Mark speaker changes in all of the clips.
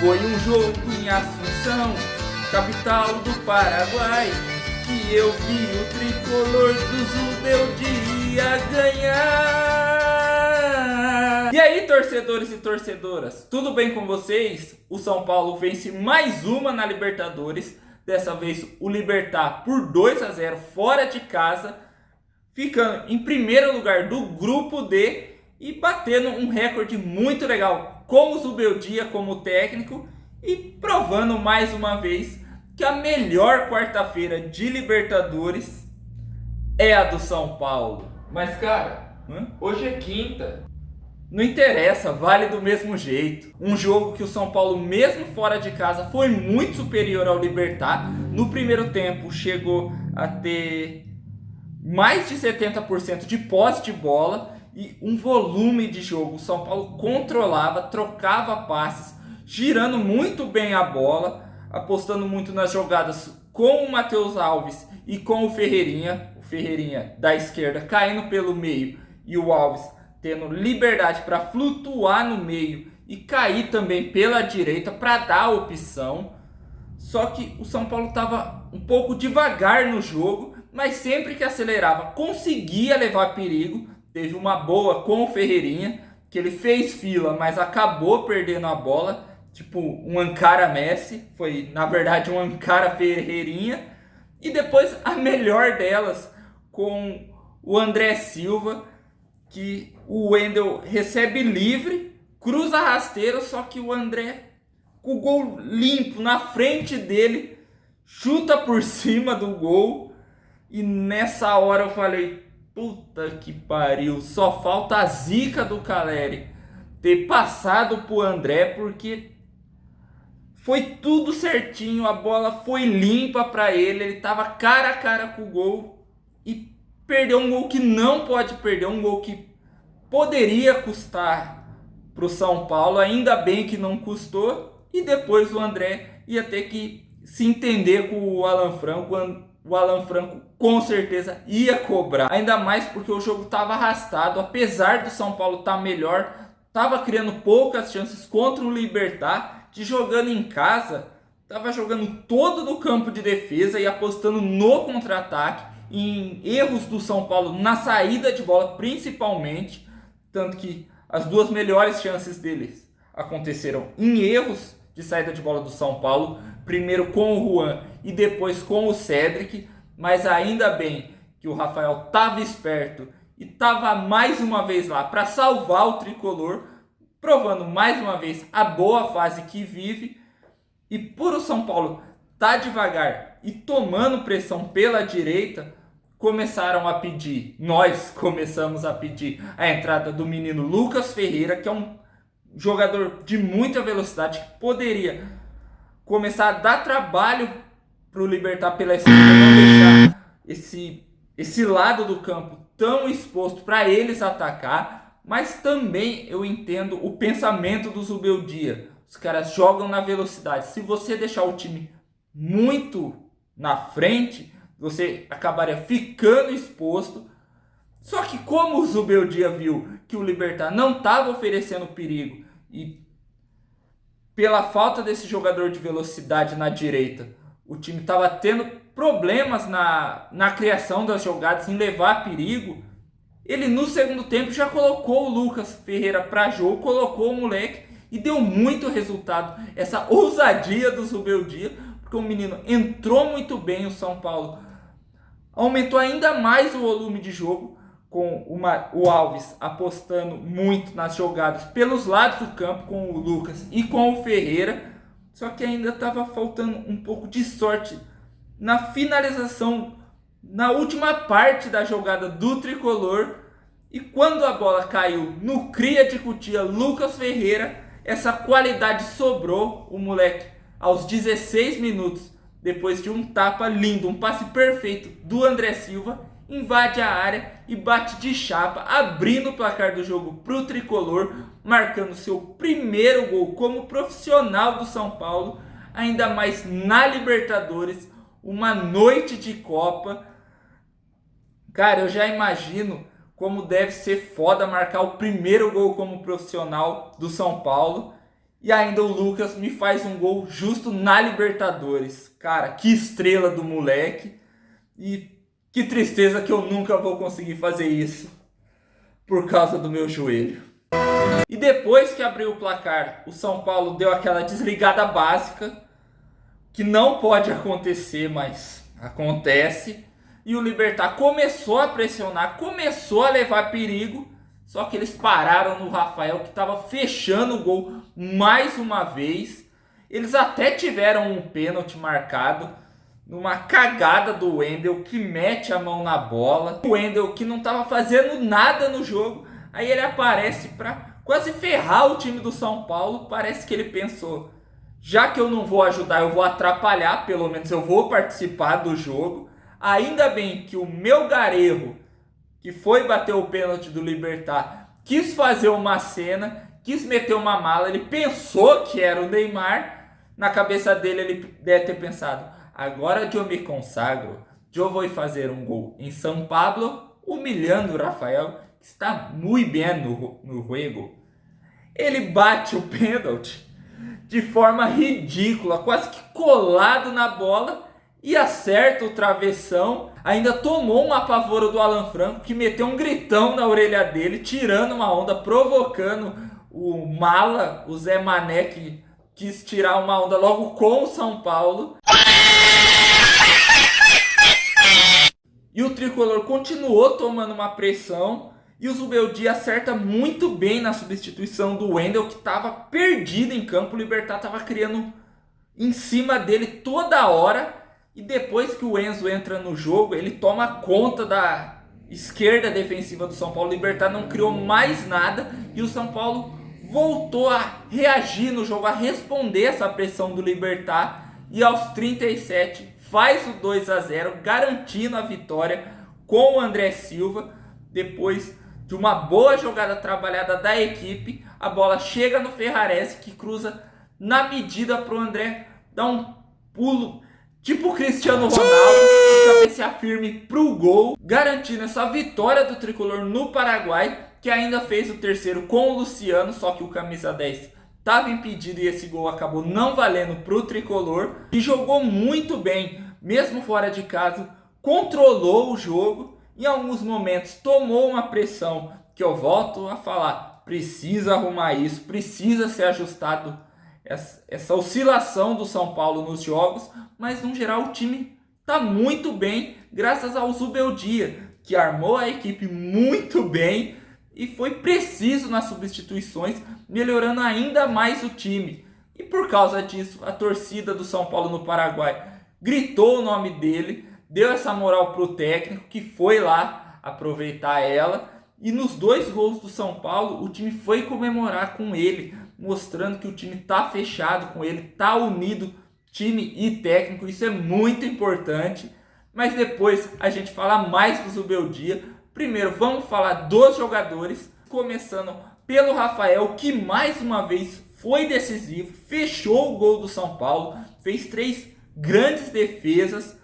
Speaker 1: Foi um jogo em Assunção, capital do Paraguai, que eu vi o tricolor do Zubeldia ganhar. E aí, torcedores e torcedoras, tudo bem com vocês? O São Paulo vence mais uma na Libertadores, dessa vez o Libertad por 2-0 fora de casa, ficando em primeiro lugar do grupo D e batendo um recorde muito legal com o Zubeldia como técnico e provando mais uma vez que a melhor quarta-feira de Libertadores é a do São Paulo.
Speaker 2: Mas cara, hoje é quinta.
Speaker 1: Não interessa, vale do mesmo jeito. Um jogo que o São Paulo, mesmo fora de casa, foi muito superior ao Libertad. No primeiro tempo chegou a ter mais de 70% de posse de bola e um volume de jogo. O São Paulo controlava, trocava passes, girando muito bem a bola, apostando muito nas jogadas com o Matheus Alves e com o Ferreirinha da esquerda caindo pelo meio e o Alves tendo liberdade para flutuar no meio e cair também pela direita para dar a opção. Só que o São Paulo estava um pouco devagar no jogo, mas sempre que acelerava conseguia levar perigo. Teve uma boa com o Ferreirinha, que ele fez fila, mas acabou perdendo a bola, tipo um Ankara Messi, foi na verdade um Ankara Ferreirinha. E depois a melhor delas com o André Silva, que o Wendel recebe livre, cruza rasteiro, só que o André, com o gol limpo na frente dele, chuta por cima do gol. E nessa hora eu falei, puta que pariu, só falta a zica do Caleri ter passado pro André, porque foi tudo certinho, a bola foi limpa para ele tava cara a cara com o gol e perdeu um gol que não pode perder, um gol que poderia custar pro São Paulo, ainda bem que não custou. E depois o André ia ter que se entender com o Alan Franco. O Alan Franco com certeza ia cobrar, ainda mais porque o jogo estava arrastado, apesar do São Paulo estar melhor, estava criando poucas chances contra o Libertad, que jogando em casa, estava jogando todo no campo de defesa e apostando no contra-ataque, em erros do São Paulo na saída de bola principalmente, tanto que as duas melhores chances deles aconteceram em erros de saída de bola do São Paulo, primeiro com o Juan e depois com o Cedric, mas ainda bem que o Rafael estava esperto e estava mais uma vez lá para salvar o tricolor, provando mais uma vez a boa fase que vive. E por o São Paulo tá devagar e tomando pressão pela direita, nós começamos a pedir a entrada do menino Lucas Ferreira, que é um jogador de muita velocidade, que poderia começar a dar trabalho para o Libertad pela esquerda, não deixar esse lado do campo tão exposto para eles atacar. Mas também eu entendo o pensamento do Zubeldia. Os caras jogam na velocidade. Se você deixar o time muito na frente, você acabaria ficando exposto. Só que como o Zubeldia viu que o Libertad não estava oferecendo perigo e pela falta desse jogador de velocidade na direita, o time estava tendo problemas na criação das jogadas, em levar perigo, ele no segundo tempo já colocou o Lucas Ferreira para jogo, colocou o moleque e deu muito resultado. Essa ousadia do Zubeldia, porque o menino entrou muito bem, o São Paulo aumentou ainda mais o volume de jogo, com o Alves apostando muito nas jogadas pelos lados do campo com o Lucas e com o Ferreira. Só que ainda estava faltando um pouco de sorte na finalização, na última parte da jogada do tricolor. E quando a bola caiu no cria de Cotia, Lucas Ferreira, essa qualidade sobrou. O moleque, aos 16 minutos, depois de um tapa lindo, um passe perfeito do André Silva, invade a área e bate de chapa, abrindo o placar do jogo para o tricolor, marcando seu primeiro gol como profissional do São Paulo, ainda mais na Libertadores, uma noite de Copa. Cara, eu já imagino como deve ser foda marcar o primeiro gol como profissional do São Paulo. E ainda o Lucas me faz um gol justo na Libertadores. Cara, que estrela do moleque. E que tristeza que eu nunca vou conseguir fazer isso por causa do meu joelho. E depois que abriu o placar, o São Paulo deu aquela desligada básica, que não pode acontecer, mas acontece. E o Libertad começou a pressionar, começou a levar perigo, só que eles pararam no Rafael, que estava fechando o gol mais uma vez. Eles até tiveram um pênalti marcado, numa cagada do Wendel, que mete a mão na bola. O Wendel, que não estava fazendo nada no jogo, aí ele aparece para quase ferrar o time do São Paulo. Parece que ele pensou, já que eu não vou ajudar, eu vou atrapalhar, pelo menos eu vou participar do jogo. Ainda bem que o meu Garejo, que foi bater o pênalti do Libertad, quis fazer uma cena, quis meter uma mala, ele pensou que era o Neymar. Na cabeça dele ele deve ter pensado, agora eu me consagro, eu vou fazer um gol em São Paulo, humilhando o Rafael, que está muito bem no jogo. Ele bate o pênalti de forma ridícula, quase que colado na bola, e acerta o travessão. Ainda tomou um apavoro do Alan Franco, que meteu um gritão na orelha dele, tirando uma onda, provocando o mala, o Zé Mané, que quis tirar uma onda logo com o São Paulo. E o Tricolor continuou tomando uma pressão, e o Zubeldia acerta muito bem na substituição do Wendel, que estava perdido em campo. O Libertad estava criando em cima dele toda hora. E depois que o Enzo entra no jogo, ele toma conta da esquerda defensiva do São Paulo. O Libertad não criou mais nada e o São Paulo voltou a reagir no jogo, a responder essa pressão do Libertad. E aos 37 faz o 2-0, garantindo a vitória com o André Silva. Depois de uma boa jogada trabalhada da equipe, a bola chega no Ferrarese, que cruza na medida para o André dar um pulo tipo o Cristiano Ronaldo, cabeça firme pro gol, garantindo essa vitória do Tricolor no Paraguai, que ainda fez o terceiro com o Luciano, só que o camisa 10 estava impedido e esse gol acabou não valendo pro Tricolor. E jogou muito bem, mesmo fora de casa, controlou o jogo, em alguns momentos tomou uma pressão, que eu volto a falar, precisa arrumar isso, precisa ser ajustado essa oscilação do São Paulo nos jogos, mas no geral o time está muito bem, graças ao Zubeldia, que armou a equipe muito bem e foi preciso nas substituições, melhorando ainda mais o time. E por causa disso, a torcida do São Paulo no Paraguai gritou o nome dele, deu essa moral pro técnico, que foi lá aproveitar ela. E nos 2 gols do São Paulo, o time foi comemorar com ele, mostrando que o time tá fechado com ele, tá unido, time e técnico. Isso é muito importante. Mas depois a gente fala mais do Zubeldia. Primeiro vamos falar dos jogadores, começando pelo Rafael, que mais uma vez foi decisivo, fechou o gol do São Paulo, fez 3 grandes defesas,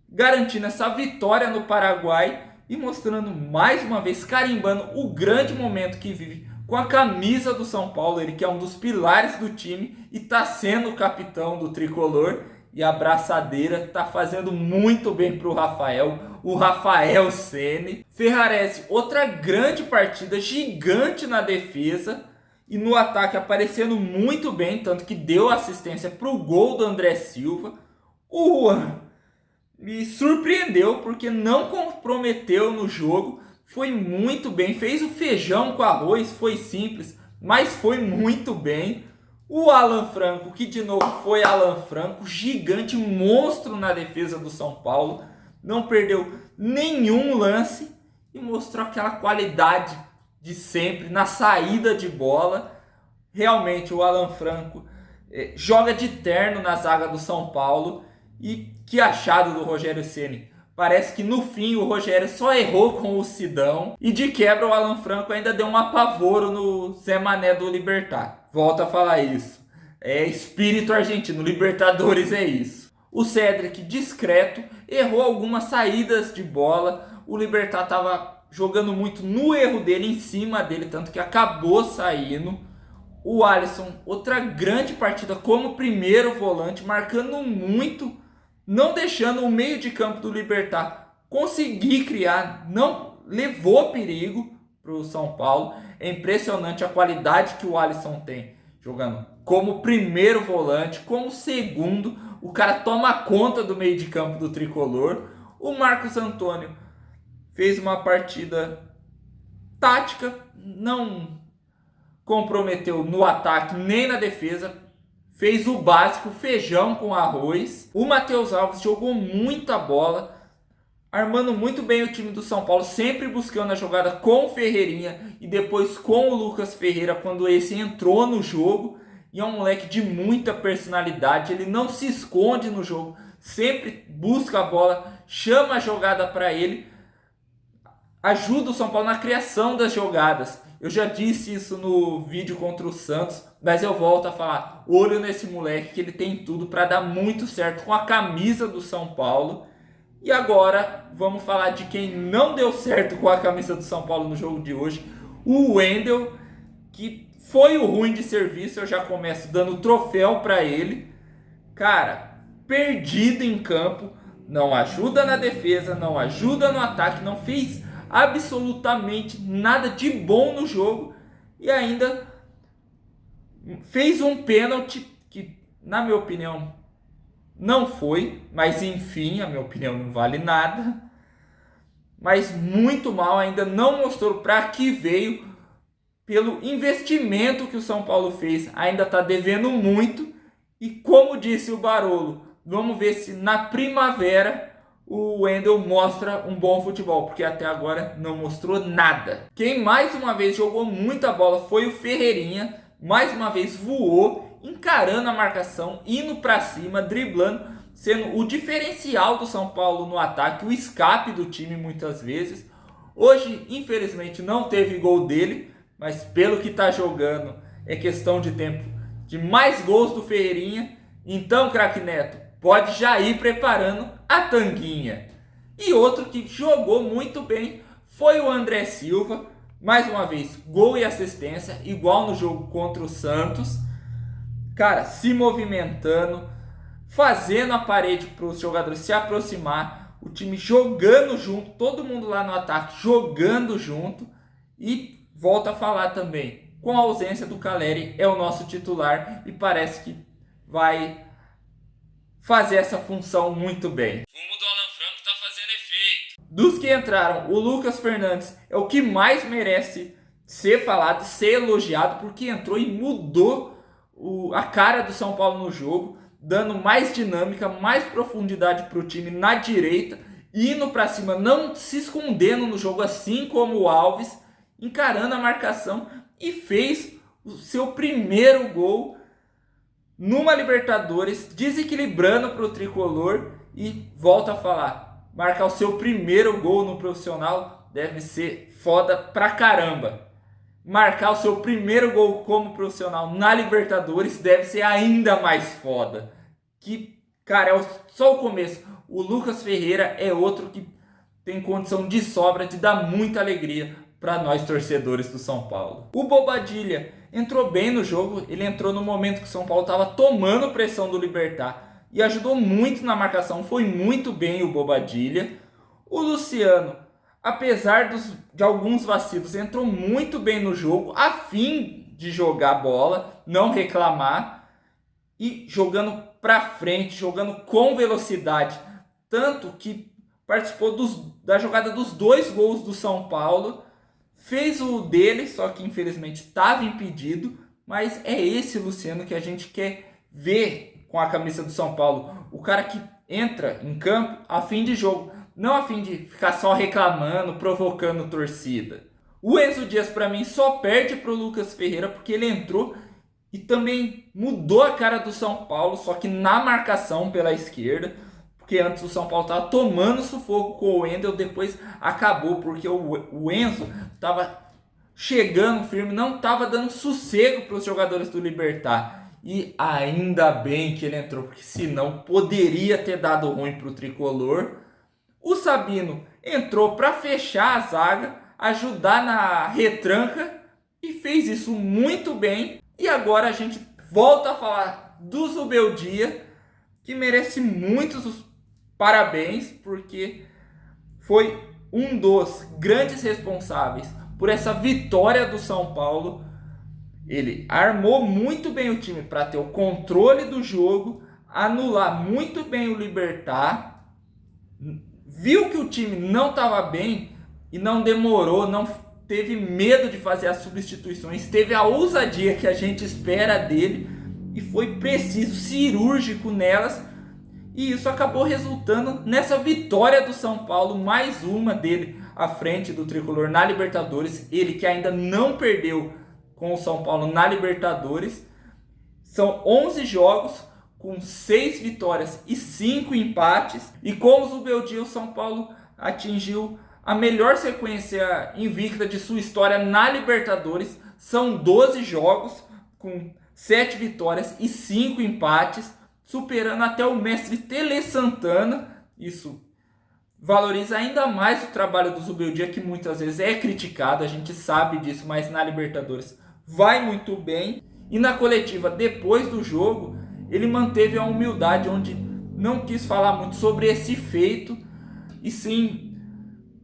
Speaker 1: garantindo essa vitória no Paraguai e mostrando mais uma vez, carimbando o grande momento que vive com a camisa do São Paulo. Ele que é um dos pilares do time e está sendo o capitão do Tricolor. E a braçadeira está fazendo muito bem para o Rafael Ceni. Ferrarese, outra grande partida, gigante na defesa e no ataque aparecendo muito bem, tanto que deu assistência para o gol do André Silva. O Juan me surpreendeu porque não comprometeu no jogo, foi muito bem, fez o feijão com arroz, foi simples, mas foi muito bem. O Alan Franco, que de novo foi Alan Franco, gigante, monstro na defesa do São Paulo, não perdeu nenhum lance e mostrou aquela qualidade de sempre na saída de bola. Realmente o Alan Franco joga de terno na zaga do São Paulo. E que achado do Rogério Ceni. Parece que no fim o Rogério só errou com o Sidão. E de quebra o Alan Franco ainda deu um apavoro no Zé Mané do Libertad. Volto a falar isso. É espírito argentino, Libertadores é isso. O Cedric, discreto, errou algumas saídas de bola. O Libertad estava jogando muito no erro dele, em cima dele, tanto que acabou saindo. O Alisson, outra grande partida como primeiro volante, marcando muito, não deixando o meio de campo do Libertad conseguir criar, não levou perigo para o São Paulo. É impressionante a qualidade que o Alisson tem jogando como primeiro volante, como segundo. O cara toma conta do meio de campo do tricolor. O Marcos Antônio fez uma partida tática, não comprometeu no ataque nem na defesa, fez o básico, feijão com arroz. O Matheus Alves jogou muita bola, armando muito bem o time do São Paulo, sempre buscando a jogada com o Ferreirinha e depois com o Lucas Ferreira quando esse entrou no jogo. E é um moleque de muita personalidade, ele não se esconde no jogo, sempre busca a bola, chama a jogada para ele, ajuda o São Paulo na criação das jogadas. Eu já disse isso no vídeo contra o Santos, mas eu volto a falar, olho nesse moleque que ele tem tudo para dar muito certo com a camisa do São Paulo. E agora vamos falar de quem não deu certo com a camisa do São Paulo no jogo de hoje, o Wendel, que foi o ruim de serviço. Eu já começo dando troféu para ele. Cara, perdido em campo, não ajuda na defesa, não ajuda no ataque, não fez absolutamente nada de bom no jogo e ainda fez um pênalti que, na minha opinião, não foi, mas enfim, a minha opinião não vale nada. Mas muito mal, ainda não mostrou para que veio. Pelo investimento que o São Paulo fez, ainda está devendo muito. E como disse o Barolo, vamos ver se na primavera o Wendel mostra um bom futebol, porque até agora não mostrou nada. Quem mais uma vez jogou muita bola foi o Ferreirinha, mais uma vez voou, encarando a marcação, indo para cima, driblando, sendo o diferencial do São Paulo no ataque, o escape do time muitas vezes. Hoje, infelizmente, não teve gol dele, mas pelo que está jogando, é questão de tempo de mais gols do Ferreirinha. Então, craque Neto, pode já ir preparando a tanguinha. E outro que jogou muito bem foi o André Silva. Mais uma vez, gol e assistência, igual no jogo contra o Santos. Cara, se movimentando, fazendo a parede para os jogadores se aproximar. O time jogando junto, todo mundo lá no ataque jogando junto. E volto a falar também, com a ausência do Calleri, é o nosso titular e parece que vai fazer essa função muito bem. O fumo do Alan Franco tá fazendo efeito. Dos que entraram, o Lucas Fernandes é o que mais merece ser falado, ser elogiado, porque entrou e mudou a cara do São Paulo no jogo, dando mais dinâmica, mais profundidade para o time na direita, indo para cima, não se escondendo no jogo, assim como o Alves, encarando a marcação, e fez o seu primeiro gol numa Libertadores, desequilibrando para o tricolor. E volto a falar, marcar o seu primeiro gol no profissional deve ser foda pra caramba. Marcar o seu primeiro gol como profissional na Libertadores deve ser ainda mais foda. Que, cara, é só o começo. O Lucas Ferreira é outro que tem condição de sobra de dar muita alegria para nós torcedores do São Paulo. O Bobadilla entrou bem no jogo, ele entrou no momento que o São Paulo estava tomando pressão do Libertad e ajudou muito na marcação, foi muito bem o Bobadilla. O Luciano, apesar de alguns vacilos, entrou muito bem no jogo, a fim de jogar bola, não reclamar e jogando para frente, jogando com velocidade, tanto que participou da jogada dos 2 gols do São Paulo. Fez o dele, só que infelizmente estava impedido. Mas é esse Luciano que a gente quer ver com a camisa do São Paulo. O cara que entra em campo a fim de jogo, não a fim de ficar só reclamando, provocando torcida. O Enzo Dias, para mim, só perde para o Lucas Ferreira porque ele entrou e também mudou a cara do São Paulo, só que na marcação pela esquerda. Porque antes o São Paulo estava tomando sufoco com o Wendel, depois acabou, porque o Enzo estava chegando firme, não estava dando sossego para os jogadores do Libertad. E ainda bem que ele entrou, porque senão poderia ter dado ruim para o tricolor. O Sabino entrou para fechar a zaga, ajudar na retranca e fez isso muito bem. E agora a gente volta a falar do Zubeldia, que merece muitos os parabéns, porque foi um dos grandes responsáveis por essa vitória do São Paulo. Ele armou muito bem o time para ter o controle do jogo, anular muito bem o Libertad, viu que o time não estava bem e não demorou, não teve medo de fazer as substituições, teve a ousadia que a gente espera dele e foi preciso, cirúrgico nelas, e isso acabou resultando nessa vitória do São Paulo, mais uma dele à frente do Tricolor na Libertadores. Ele que ainda não perdeu com o São Paulo na Libertadores. São 11 jogos com 6 vitórias e 5 empates, e com o Zubeldia o São Paulo atingiu a melhor sequência invicta de sua história na Libertadores. São 12 jogos com 7 vitórias e 5 empates, superando até o mestre Tele Santana. Isso valoriza ainda mais o trabalho do Zubeldia, que muitas vezes é criticado, a gente sabe disso, mas na Libertadores vai muito bem. E na coletiva, depois do jogo, ele manteve a humildade, onde não quis falar muito sobre esse feito, e sim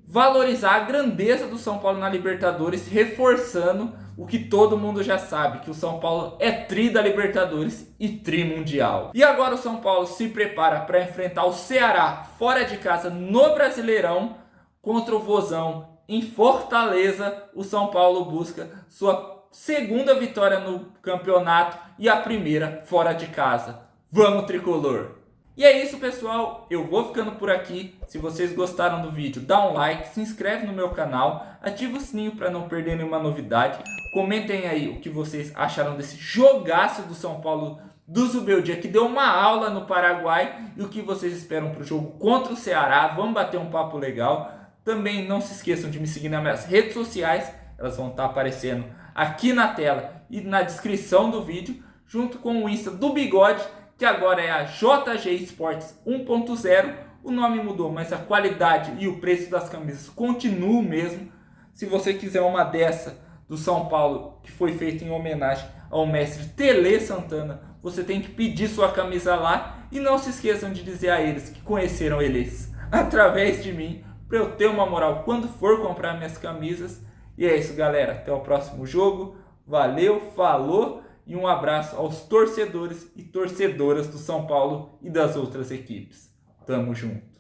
Speaker 1: valorizar a grandeza do São Paulo na Libertadores, reforçando o que todo mundo já sabe, que o São Paulo é tri da Libertadores e tri mundial. E agora o São Paulo se prepara para enfrentar o Ceará fora de casa no Brasileirão contra o Vozão em Fortaleza. O São Paulo busca sua segunda vitória no campeonato e a primeira fora de casa. Vamos, Tricolor! E é isso, pessoal, eu vou ficando por aqui. Se vocês gostaram do vídeo, dá um like, se inscreve no meu canal, ativa o sininho para não perder nenhuma novidade. Comentem aí o que vocês acharam desse jogaço do São Paulo do Zubeldia, que deu uma aula no Paraguai, e o que vocês esperam para o jogo contra o Ceará. Vamos bater um papo legal. Também não se esqueçam de me seguir nas minhas redes sociais, elas vão estar aparecendo aqui na tela e na descrição do vídeo, junto com o Insta do Bigode, que agora é a JG Esportes 1.0. O nome mudou, mas a qualidade e o preço das camisas continuam o mesmo. Se você quiser uma dessa do São Paulo, que foi feita em homenagem ao mestre Tele Santana, você tem que pedir sua camisa lá. E não se esqueçam de dizer a eles que conheceram eles através de mim, para eu ter uma moral quando for comprar minhas camisas. E é isso, galera. Até o próximo jogo. Valeu, falou! E um abraço aos torcedores e torcedoras do São Paulo e das outras equipes. Tamo junto.